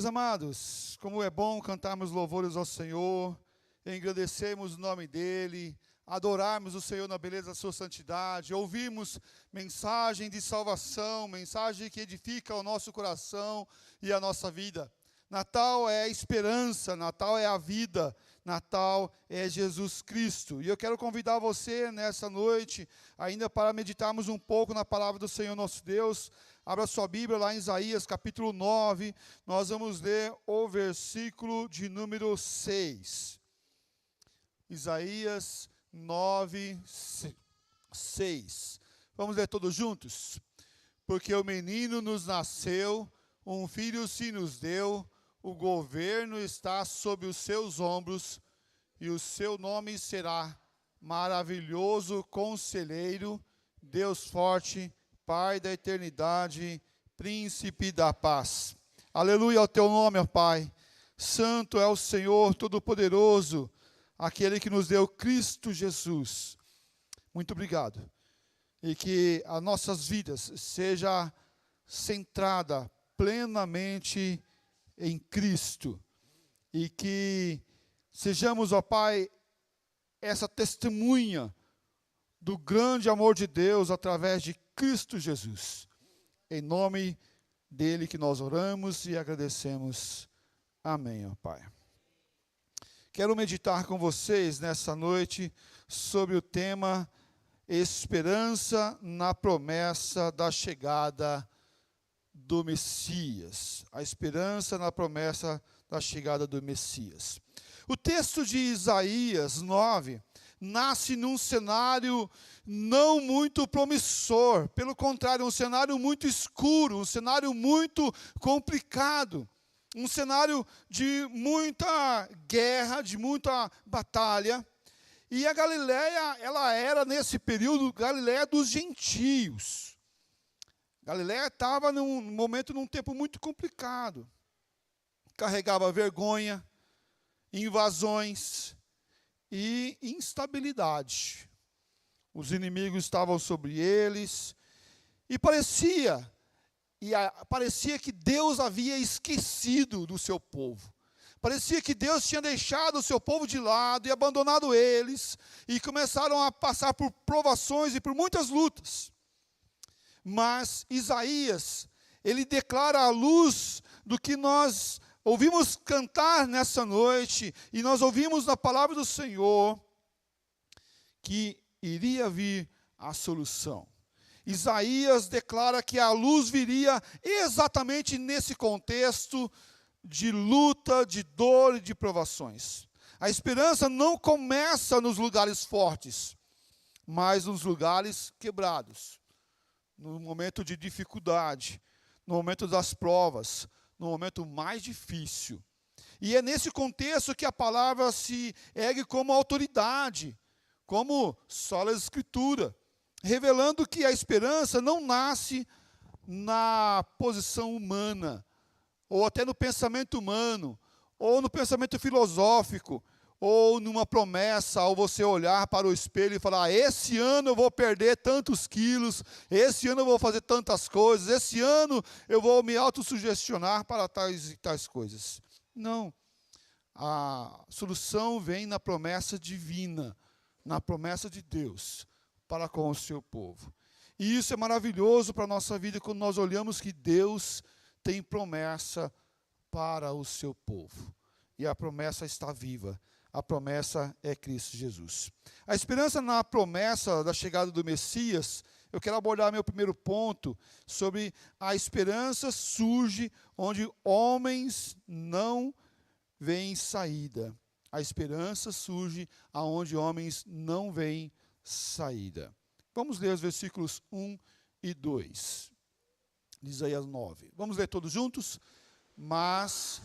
amados, como é bom cantarmos louvores ao Senhor, engrandecermos o nome dEle, adorarmos o Senhor na beleza da sua santidade, ouvirmos mensagem de salvação, mensagem que edifica o nosso coração e a nossa vida. Natal é a esperança, Natal é a vida, Natal é Jesus Cristo. E eu quero convidar você nessa noite, ainda para meditarmos um pouco na palavra do Senhor nosso Deus. Abra sua Bíblia lá em Isaías, capítulo 9, nós vamos ler o versículo de número 6. Isaías 9, 6. Vamos ler todos juntos? Porque o menino nos nasceu, um filho se nos deu, o governo está sob os seus ombros, e o seu nome será Maravilhoso Conselheiro, Deus Forte, Pai da Eternidade, Príncipe da Paz. Aleluia ao teu nome, ó Pai. Santo é o Senhor Todo-Poderoso, aquele que nos deu Cristo Jesus. Muito obrigado. E que as nossas vidas seja centrada plenamente em Cristo. E que sejamos, ó Pai, essa testemunha do grande amor de Deus através de Cristo Jesus. Em nome dele que nós oramos e agradecemos. Amém, ó Pai. Quero meditar com vocês nessa noite sobre o tema Esperança na promessa da chegada do Messias. A esperança na promessa da chegada do Messias. O texto de Isaías 9 nasce num cenário não muito promissor, pelo contrário, um cenário muito escuro, um cenário muito complicado, um cenário de muita guerra, de muita batalha. E a Galileia, ela era nesse período Galileia dos gentios. Galileia estava num tempo muito complicado. Carregava vergonha, invasões e instabilidade. Os inimigos estavam sobre eles e parecia que Deus havia esquecido do seu povo. Parecia que Deus tinha deixado o seu povo de lado e abandonado eles, e começaram a passar por provações e por muitas lutas. Mas Isaías, ele declara à luz do que nós ouvimos cantar nessa noite, e nós ouvimos na palavra do Senhor, que iria vir a solução. Isaías declara que a luz viria exatamente nesse contexto de luta, de dor e de provações. A esperança não começa nos lugares fortes, mas nos lugares quebrados. No momento de dificuldade, no momento das provas, no momento mais difícil. E é nesse contexto que a palavra se ergue como autoridade, como sola escritura, revelando que a esperança não nasce na posição humana, ou até no pensamento humano, ou no pensamento filosófico, ou numa promessa, ao você olhar para o espelho e falar: esse ano eu vou perder tantos quilos, esse ano eu vou fazer tantas coisas, esse ano eu vou me autossugestionar para tais e tais coisas. Não. A solução vem na promessa divina, na promessa de Deus para com o seu povo. E isso é maravilhoso para a nossa vida quando nós olhamos que Deus tem promessa para o seu povo. E a promessa está viva. A promessa é Cristo Jesus. A esperança na promessa da chegada do Messias, eu quero abordar meu primeiro ponto sobre a esperança surge onde homens não veem saída. A esperança surge aonde homens não veem saída. Vamos ler os versículos 1 e 2. De Isaías 9. Vamos ler todos juntos? Mas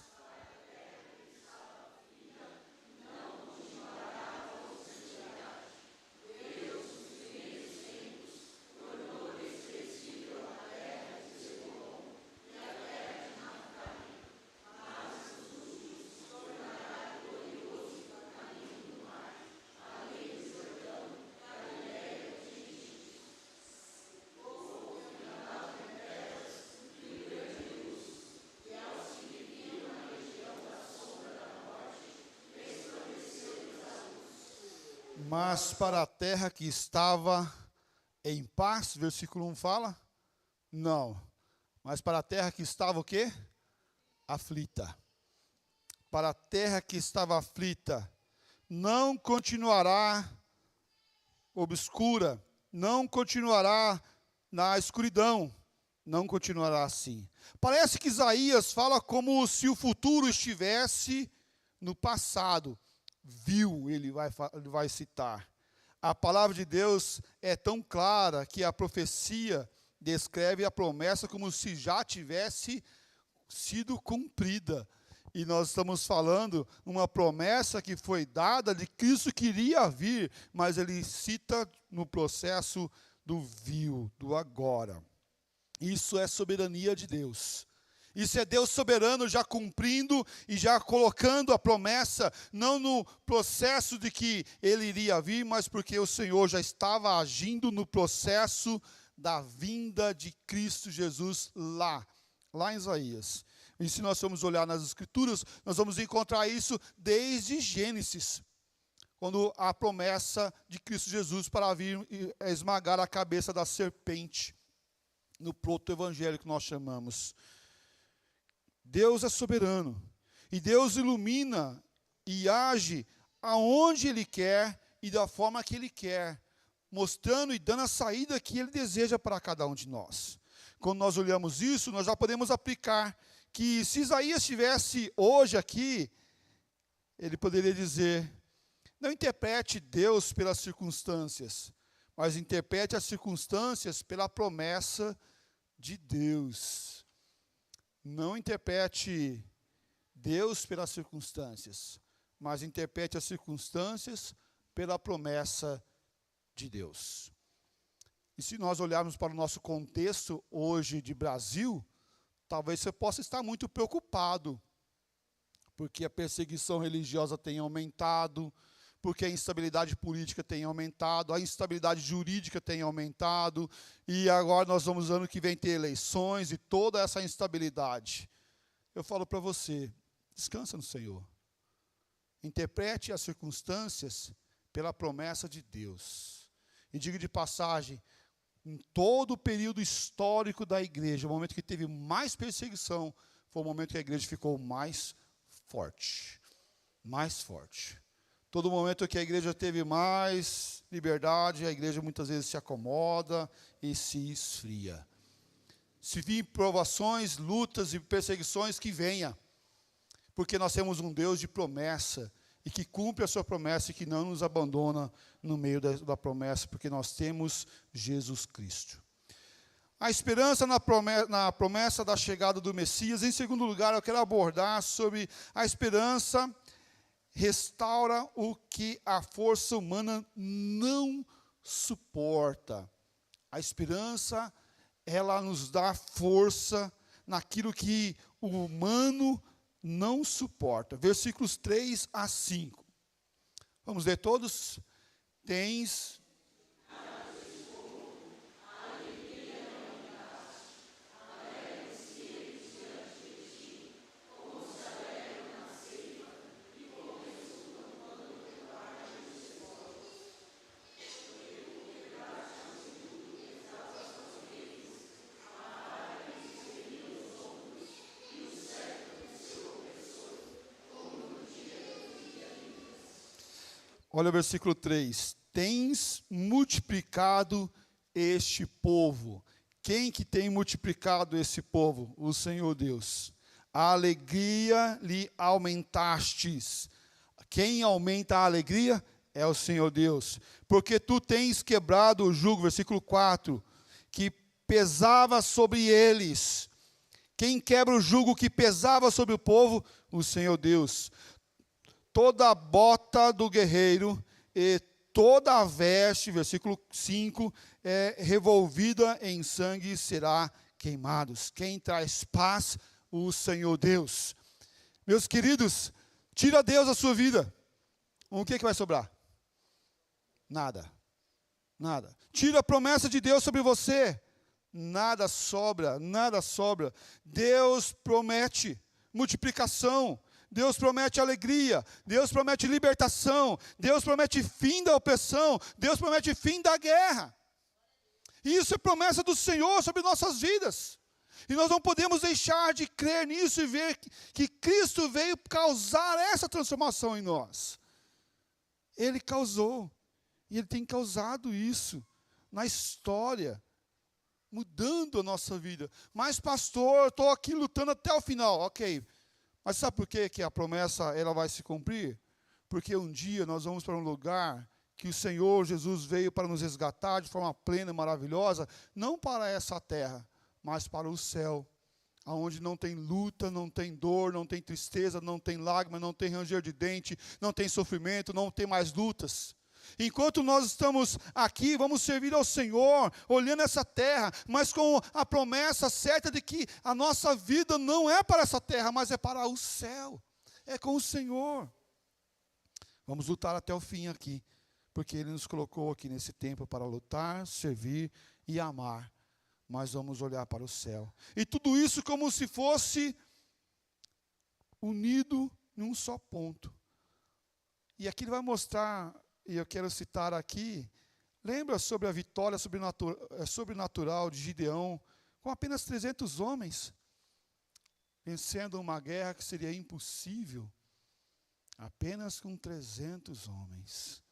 Mas para a terra que estava em paz, versículo 1 fala? Não. Mas para a terra que estava o quê? Aflita. Para a terra que estava aflita, não continuará obscura, não continuará na escuridão, não continuará assim. Parece que Isaías fala como se o futuro estivesse no passado. Viu, ele vai citar. A palavra de Deus é tão clara que a profecia descreve a promessa como se já tivesse sido cumprida. E nós estamos falando uma promessa que foi dada de Cristo que iria vir, mas ele cita no processo do viu, do agora. Isso é soberania de Deus. Isso é Deus soberano já cumprindo e já colocando a promessa, não no processo de que ele iria vir, mas porque o Senhor já estava agindo no processo da vinda de Cristo Jesus lá em Isaías. E se nós formos olhar nas Escrituras, nós vamos encontrar isso desde Gênesis, quando a promessa de Cristo Jesus para vir e esmagar a cabeça da serpente, no proto-evangelho que nós chamamos. Deus é soberano, e Deus ilumina e age aonde Ele quer e da forma que Ele quer, mostrando e dando a saída que Ele deseja para cada um de nós. Quando nós olhamos isso, nós já podemos aplicar que se Isaías estivesse hoje aqui, ele poderia dizer, não interprete Deus pelas circunstâncias, mas interprete as circunstâncias pela promessa de Deus. Não interprete Deus pelas circunstâncias, mas interprete as circunstâncias pela promessa de Deus. E se nós olharmos para o nosso contexto hoje de Brasil, talvez você possa estar muito preocupado, porque a perseguição religiosa tem aumentado, porque a instabilidade política tem aumentado, a instabilidade jurídica tem aumentado, e agora nós vamos ano que vem ter eleições e toda essa instabilidade. Eu falo para você, descansa no Senhor. Interprete as circunstâncias pela promessa de Deus. E diga de passagem, em todo o período histórico da igreja, o momento que teve mais perseguição, foi o momento que a igreja ficou mais forte. Mais forte. Todo momento que a igreja teve mais liberdade, a igreja muitas vezes se acomoda e se esfria. Se vir provações, lutas e perseguições, que venha. Porque nós temos um Deus de promessa, e que cumpre a sua promessa e que não nos abandona no meio da promessa, porque nós temos Jesus Cristo. A esperança na promessa da chegada do Messias. Em segundo lugar, eu quero abordar sobre a esperança restaura o que a força humana não suporta. A esperança, ela nos dá força naquilo que o humano não suporta. Versículos 3 a 5. Vamos ler todos? Tens Olha o versículo 3. Tens multiplicado este povo. Quem que tem multiplicado esse povo? O Senhor Deus. A alegria lhe aumentastes. Quem aumenta a alegria? É o Senhor Deus. Porque tu tens quebrado o jugo, versículo 4, que pesava sobre eles. Quem quebra o jugo que pesava sobre o povo? O Senhor Deus. Toda a bota do guerreiro e toda a veste, versículo 5, revolvida em sangue será queimados. Quem traz paz? O Senhor Deus. Meus queridos, tira Deus da sua vida. O que vai sobrar? Nada. Nada. Tira a promessa de Deus sobre você. Nada sobra, nada sobra. Deus promete multiplicação. Deus promete alegria, Deus promete libertação, Deus promete fim da opressão, Deus promete fim da guerra. E isso é promessa do Senhor sobre nossas vidas. E nós não podemos deixar de crer nisso e ver que Cristo veio causar essa transformação em nós. Ele causou, e Ele tem causado isso na história, mudando a nossa vida. Mas pastor, eu estou aqui lutando até o final. Ok, mas sabe por quê que a promessa ela vai se cumprir? Porque um dia nós vamos para um lugar que o Senhor Jesus veio para nos resgatar de forma plena e maravilhosa, não para essa terra, mas para o céu, onde não tem luta, não tem dor, não tem tristeza, não tem lágrima, não tem ranger de dente, não tem sofrimento, não tem mais lutas. Enquanto nós estamos aqui, vamos servir ao Senhor, olhando essa terra, mas com a promessa certa de que a nossa vida não é para essa terra, mas é para o céu, é com o Senhor. Vamos lutar até o fim aqui, porque Ele nos colocou aqui nesse tempo para lutar, servir e amar. Mas vamos olhar para o céu. E tudo isso como se fosse unido em um só ponto. E aqui ele vai mostrar, e eu quero citar aqui, lembra sobre a vitória sobrenatural de Gideão, com apenas 300 homens, vencendo uma guerra que seria impossível, apenas com 300 homens.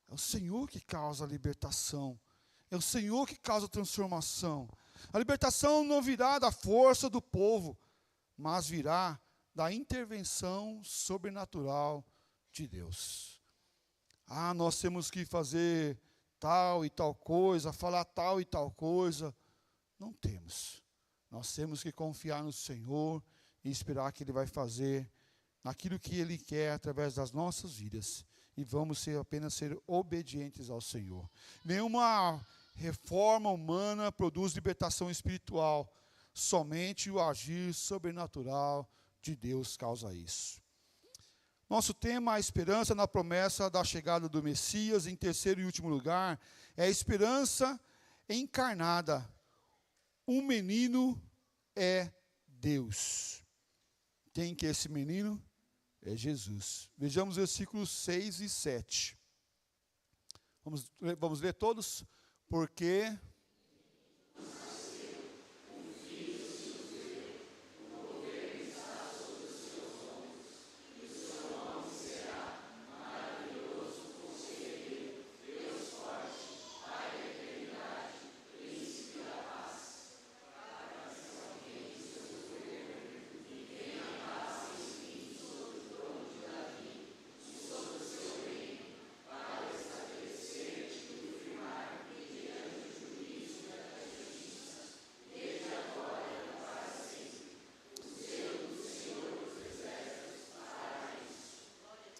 É o Senhor que causa a libertação. É o Senhor que causa a transformação. A libertação não virá da força do povo, mas virá da intervenção sobrenatural de Deus. Nós temos que fazer tal e tal coisa, falar tal e tal coisa. Não temos. Nós temos que confiar no Senhor e esperar que Ele vai fazer naquilo que Ele quer através das nossas vidas. E vamos apenas ser obedientes ao Senhor. Nenhuma reforma humana produz libertação espiritual. Somente o agir sobrenatural de Deus causa isso. Nosso tema, a esperança na promessa da chegada do Messias. Em terceiro e último lugar, é a esperança encarnada. Um menino é Deus. Quem que é esse menino? É Jesus. Vejamos versículos 6 e 7. Vamos ler todos? Porque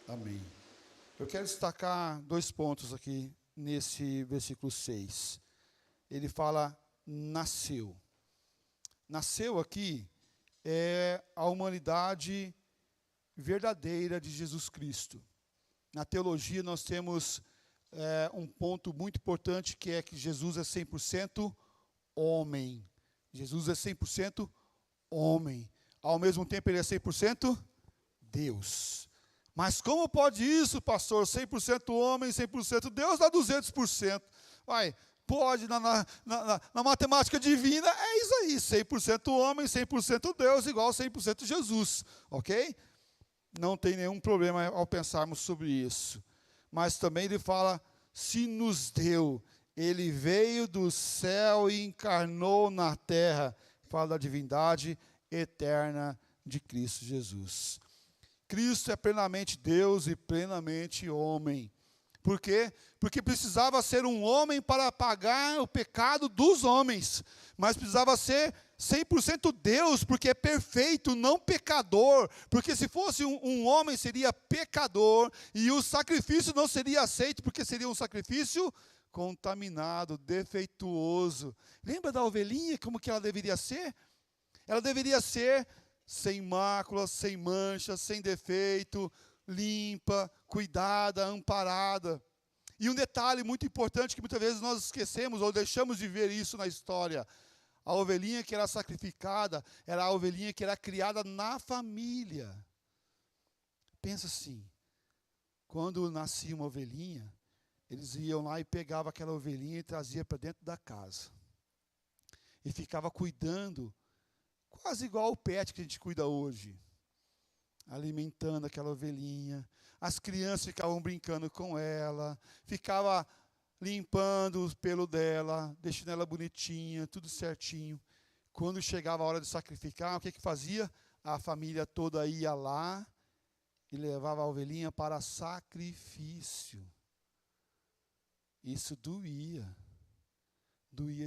amém. Eu quero destacar 2 pontos aqui nesse versículo 6. Ele fala, nasceu. Nasceu aqui é a humanidade verdadeira de Jesus Cristo. Na teologia nós temos um ponto muito importante, que é que Jesus é 100% homem. Jesus é 100% homem. Ao mesmo tempo Ele é 100% Deus. Mas como pode isso, pastor? 100% homem, 100% Deus, dá 200%. Pode, na matemática divina, é isso aí. 100% homem, 100% Deus, igual 100% Jesus. Ok? Não tem nenhum problema ao pensarmos sobre isso. Mas também ele fala, se nos deu, Ele veio do céu e encarnou na terra. Fala da divindade eterna de Cristo Jesus. Cristo é plenamente Deus e plenamente homem. Por quê? Porque precisava ser um homem para pagar o pecado dos homens. Mas precisava ser 100% Deus, porque é perfeito, não pecador. Porque se fosse um homem, seria pecador. E o sacrifício não seria aceito, porque seria um sacrifício contaminado, defeituoso. Lembra da ovelhinha, como que ela deveria ser? Ela deveria ser sem mácula, sem mancha, sem defeito, limpa, cuidada, amparada. E um detalhe muito importante que muitas vezes nós esquecemos ou deixamos de ver isso na história. A ovelhinha que era sacrificada era a ovelhinha que era criada na família. Pensa assim, quando nascia uma ovelhinha, eles iam lá e pegavam aquela ovelhinha e traziam para dentro da casa. E ficava cuidando, quase igual o pet que a gente cuida hoje. Alimentando aquela ovelhinha. As crianças ficavam brincando com ela, ficava limpando o pelo dela, deixando ela bonitinha, tudo certinho. Quando chegava a hora de sacrificar, o que fazia? A família toda ia lá e levava a ovelhinha para sacrifício. Isso doía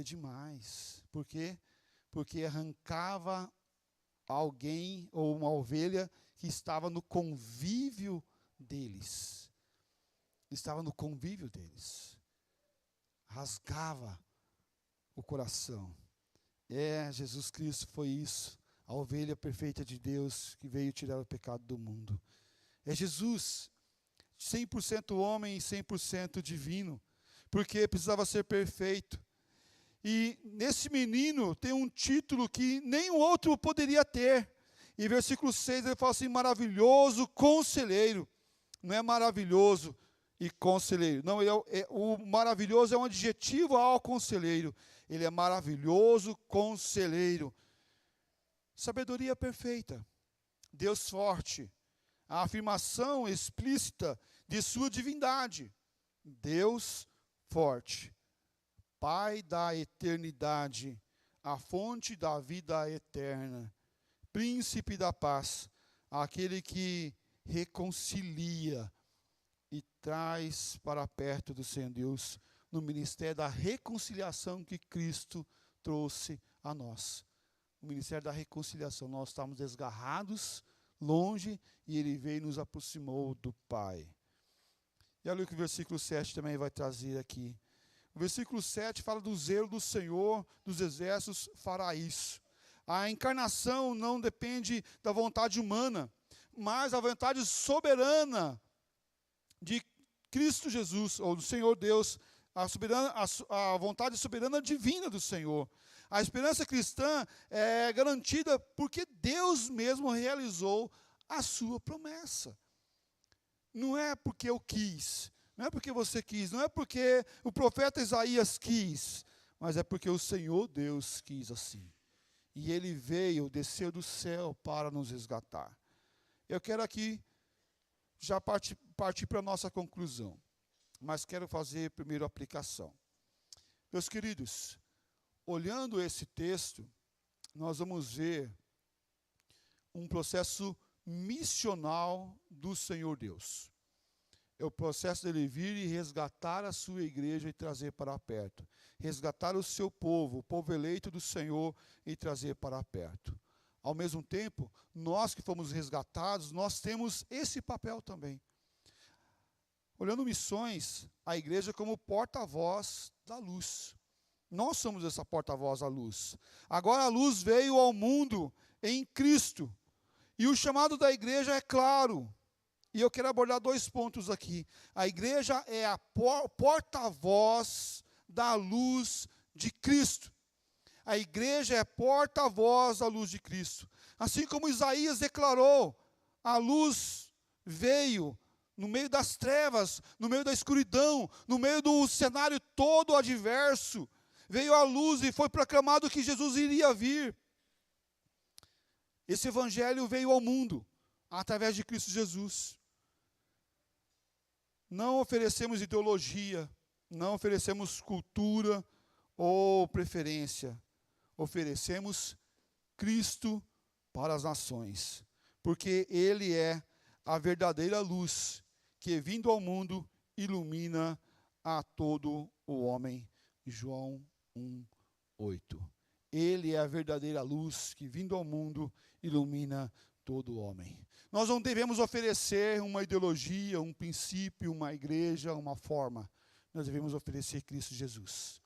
demais. Por quê? Porque arrancava alguém ou uma ovelha que estava no convívio deles. Estava no convívio deles. Rasgava o coração. Jesus Cristo foi isso. A ovelha perfeita de Deus que veio tirar o pecado do mundo. É Jesus, 100% homem e 100% divino, porque precisava ser perfeito. E nesse menino tem um título que nenhum outro poderia ter. Em versículo 6 ele fala assim, maravilhoso conselheiro. Não é maravilhoso e conselheiro. Não, o maravilhoso é um adjetivo ao conselheiro. Ele é maravilhoso conselheiro. Sabedoria perfeita. Deus forte. A afirmação explícita de sua divindade. Deus forte. Pai da eternidade. A fonte da vida eterna. Príncipe da paz. Aquele que reconcilia e traz para perto do Senhor Deus no ministério da reconciliação que Cristo trouxe a nós. O ministério da reconciliação. Nós estávamos desgarrados, longe, e Ele veio e nos aproximou do Pai. E olha o que o versículo 7 também vai trazer aqui. O versículo 7 fala do zelo do Senhor dos exércitos fará isso. A encarnação não depende da vontade humana, mas a vontade soberana de Cristo Jesus, ou do Senhor Deus, a vontade soberana divina do Senhor. A esperança cristã é garantida porque Deus mesmo realizou a sua promessa. Não é porque eu quis, não é porque você quis, não é porque o profeta Isaías quis, mas é porque o Senhor Deus quis assim. E Ele veio, desceu do céu para nos resgatar. Eu quero aqui já partir para a nossa conclusão, mas quero fazer primeiro a aplicação. Meus queridos, olhando esse texto, nós vamos ver um processo missional do Senhor Deus. É o processo dele vir e resgatar a sua igreja e trazer para perto. Resgatar o seu povo, o povo eleito do Senhor, e trazer para perto. Ao mesmo tempo, nós que fomos resgatados, nós temos esse papel também. Olhando missões, a igreja como porta-voz da luz. Nós somos essa porta-voz da luz. Agora a luz veio ao mundo em Cristo. E o chamado da igreja é claro. E eu quero abordar 2 pontos aqui. A igreja é a porta-voz da luz de Cristo. A igreja é porta-voz da luz de Cristo. Assim como Isaías declarou, a luz veio no meio das trevas, no meio da escuridão, no meio do cenário todo adverso. Veio a luz e foi proclamado que Jesus iria vir. Esse evangelho veio ao mundo, através de Cristo Jesus. Não oferecemos ideologia, não oferecemos cultura ou preferência. Oferecemos Cristo para as nações, porque Ele é a verdadeira luz que, vindo ao mundo, ilumina a todo o homem. João 1:8. Ele é a verdadeira luz que, vindo ao mundo, ilumina todo o homem. Nós não devemos oferecer uma ideologia, um princípio, uma igreja, uma forma. Nós devemos oferecer Cristo Jesus.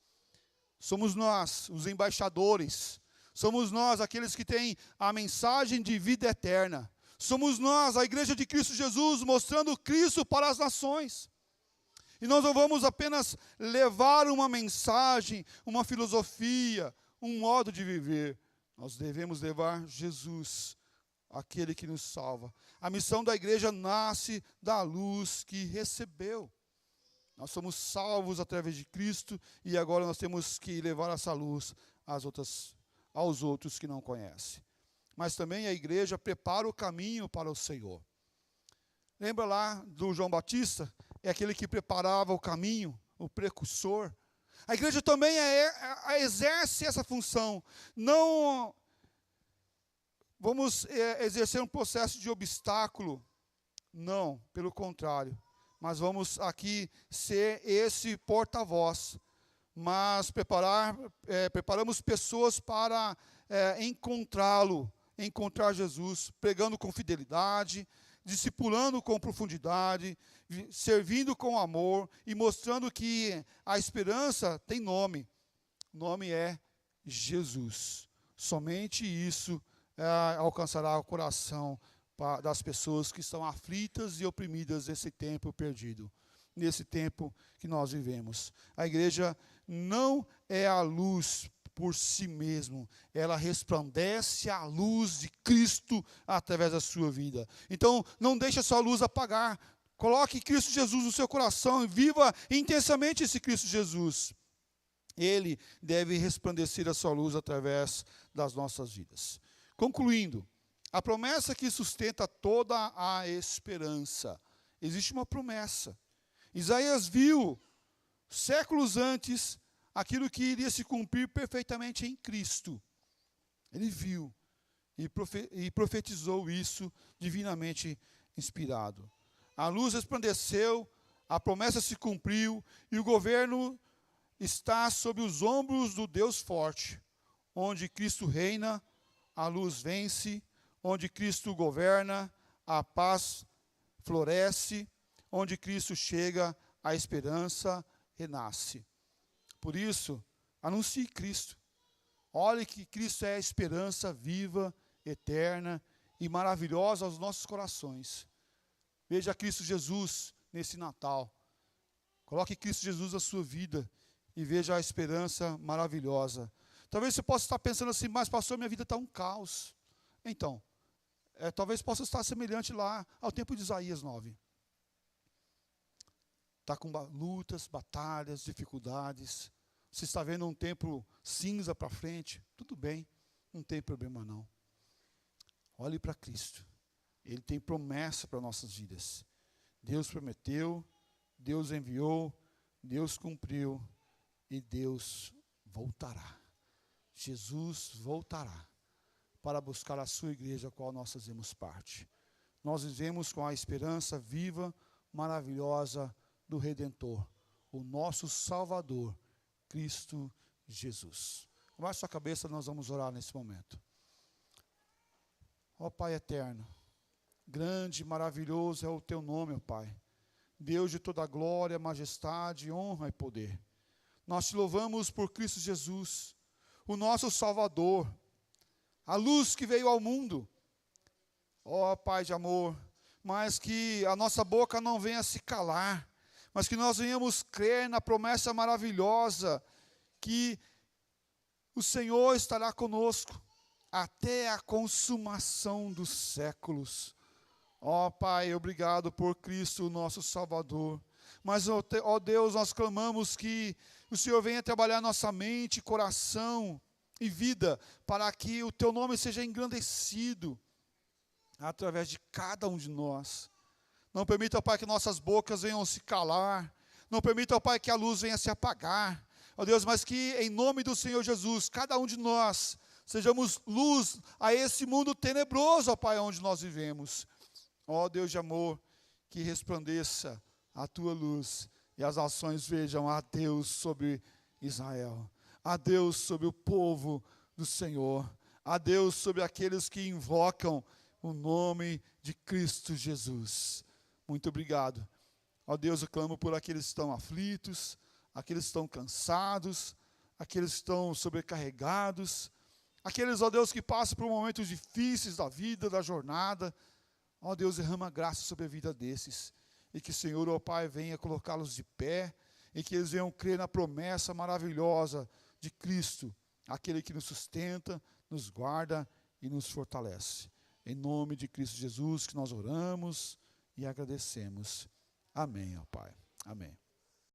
Somos nós, os embaixadores. Somos nós, aqueles que têm a mensagem de vida eterna. Somos nós, a igreja de Cristo Jesus, mostrando Cristo para as nações. E nós não vamos apenas levar uma mensagem, uma filosofia, um modo de viver. Nós devemos levar Jesus, aquele que nos salva. A missão da igreja nasce da luz que recebeu. Nós somos salvos através de Cristo e agora nós temos que levar essa luz aos outros que não conhecem. Mas também a igreja prepara o caminho para o Senhor. Lembra lá do João Batista? É aquele que preparava o caminho, o precursor. A igreja também exerce essa função. Não vamos exercer um processo de obstáculo. Não, pelo contrário. Mas vamos aqui ser esse porta-voz. Mas preparamos pessoas para encontrar Jesus, pregando com fidelidade, discipulando com profundidade, servindo com amor e mostrando que a esperança tem nome. O nome é Jesus. Somente isso alcançará o coração das pessoas que estão aflitas e oprimidas nesse tempo perdido, nesse tempo que nós vivemos. A igreja não é a luz por si mesmo, ela resplandece a luz de Cristo através da sua vida. Então, não deixe a sua luz apagar. Coloque Cristo Jesus no seu coração e viva intensamente esse Cristo Jesus. Ele deve resplandecer a sua luz através das nossas vidas. Concluindo, a promessa que sustenta toda a esperança. Existe uma promessa. Isaías viu, séculos antes, aquilo que iria se cumprir perfeitamente em Cristo. Ele viu e profetizou isso divinamente inspirado. A luz resplandeceu, a promessa se cumpriu e o governo está sob os ombros do Deus forte. Onde Cristo reina, a luz vence. Onde Cristo governa, a paz floresce. Onde Cristo chega, a esperança renasce. Por isso, anuncie Cristo. Olhe que Cristo é a esperança viva, eterna e maravilhosa aos nossos corações. Veja Cristo Jesus nesse Natal. Coloque Cristo Jesus na sua vida e veja a esperança maravilhosa. Talvez você possa estar pensando assim, mas pastor, minha vida está um caos. Então, talvez possa estar semelhante lá ao tempo de Isaías 9. Está com lutas, batalhas, dificuldades. Você está vendo um tempo cinza para frente. Tudo bem, não tem problema não. Olhe para Cristo. Ele tem promessa para nossas vidas. Deus prometeu, Deus enviou, Deus cumpriu e Deus voltará. Jesus voltará para buscar a sua igreja, a qual nós fazemos parte. Nós vivemos com a esperança viva, maravilhosa do Redentor, o nosso Salvador, Cristo Jesus. Abaixe sua cabeça, nós vamos orar nesse momento. Ó Pai eterno, grande e maravilhoso é o teu nome, ó Pai. Deus de toda glória, majestade, honra e poder. Nós te louvamos por Cristo Jesus, o nosso Salvador, a luz que veio ao mundo. Ó Pai de amor, mas que a nossa boca não venha se calar, mas que nós venhamos crer na promessa maravilhosa que o Senhor estará conosco até a consumação dos séculos. Ó Pai, obrigado por Cristo, nosso Salvador. Mas, ó Deus, nós clamamos que o Senhor venha trabalhar nossa mente, coração e vida, para que o Teu nome seja engrandecido através de cada um de nós. Não permita, ó Pai, que nossas bocas venham se calar. Não permita, ó Pai, que a luz venha se apagar. Ó Deus, mas que em nome do Senhor Jesus, cada um de nós, sejamos luz a esse mundo tenebroso, ó Pai, onde nós vivemos. Ó Deus de amor, que resplandeça a Tua luz e as nações vejam a Deus sobre Israel, a Deus sobre o povo do Senhor, a Deus sobre aqueles que invocam o nome de Cristo Jesus. Muito obrigado. Ó Deus, eu clamo por aqueles que estão aflitos, aqueles que estão cansados, aqueles que estão sobrecarregados, aqueles, ó Deus, que passam por momentos difíceis da vida, da jornada. Ó Deus, derrama graça sobre a vida desses. E que o Senhor, ó Pai, venha colocá-los de pé, e que eles venham crer na promessa maravilhosa de Cristo, aquele que nos sustenta, nos guarda e nos fortalece. Em nome de Cristo Jesus que nós oramos e agradecemos. Amém, ó Pai. Amém.